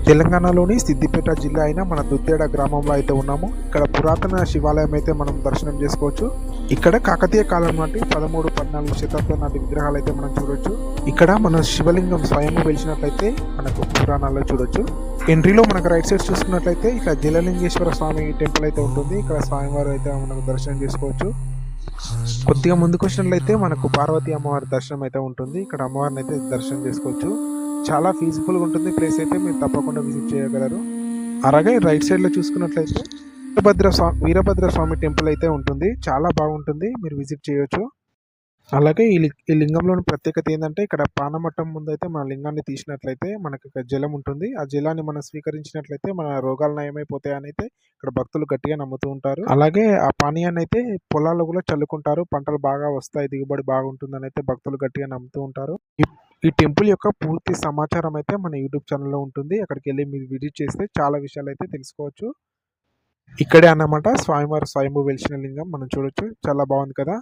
తెలంగాణలోని సిద్దిపేట జిల్లా అయిన మన దుద్దేడ గ్రామంలో అయితే ఉన్నాము. ఇక్కడ పురాతన శివాలయం అయితే మనం దర్శనం చేసుకోవచ్చు. ఇక్కడ కాకతీయ కాలం నాటి 13, 14 శతాబ్దం నాటి విగ్రహాలు అయితే మనం చూడొచ్చు. ఇక్కడ మన శివలింగం స్వయం వెలిచినట్లయితే మనకు పురాణాల్లో చూడొచ్చు. ఎంట్రీలో మనకు రైట్ సైడ్ చూసుకున్నట్లయితే ఇక్కడ జలలింగేశ్వర స్వామి టెంపుల్ అయితే ఉంటుంది. ఇక్కడ స్వామివారు అయితే మనకు దర్శనం చేసుకోవచ్చు. కొద్దిగా ముందుకు వచ్చినట్లయితే మనకు పార్వతీ అమ్మవారి దర్శనం అయితే ఉంటుంది. ఇక్కడ అమ్మవారిని అయితే దర్శనం చేసుకోవచ్చు. చాలా ఫీజిబుల్గా ఉంటుంది ప్లేస్ అయితే, మీరు తప్పకుండా విజిట్ చేయగలరు. అలాగే రైట్ సైడ్లో చూసుకున్నట్లయితే వీరభద్ర స్వామి టెంపుల్ అయితే ఉంటుంది. చాలా బాగుంటుంది, మీరు విజిట్ చేయొచ్చు. అలాగే ఈ లింగంలోని ప్రత్యేకత ఏంటంటే ఇక్కడ పానమట్టం ముందు అయితే మన లింగాన్ని తీసినట్లయితే మనకి ఇక్కడ జలం ఉంటుంది. ఆ జలాన్ని మనం స్వీకరించినట్లయితే మన రోగాలు నయమైపోతాయని అయితే ఇక్కడ భక్తులు గట్టిగా నమ్ముతూ ఉంటారు. అలాగే ఆ పానీయాన్ని అయితే పొలాల్లో కూడా చల్లుకుంటారు, పంటలు బాగా వస్తాయి, దిగుబడి బాగుంటుందని అయితే భక్తులు గట్టిగా నమ్ముతూ ఉంటారు. ఈ టెంపుల్ యొక్క పూర్తి సమాచారం అయితే మన యూట్యూబ్ ఛానల్లో ఉంటుంది. అక్కడికి వెళ్ళి మీరు విజిట్ చేస్తే చాలా విషయాలు అయితే తెలుసుకోవచ్చు. ఇక్కడే అన్నమాట స్వామివారు స్వయంభూ వెలిసిన లింగం మనం చూడొచ్చు. చాలా బాగుంది కదా.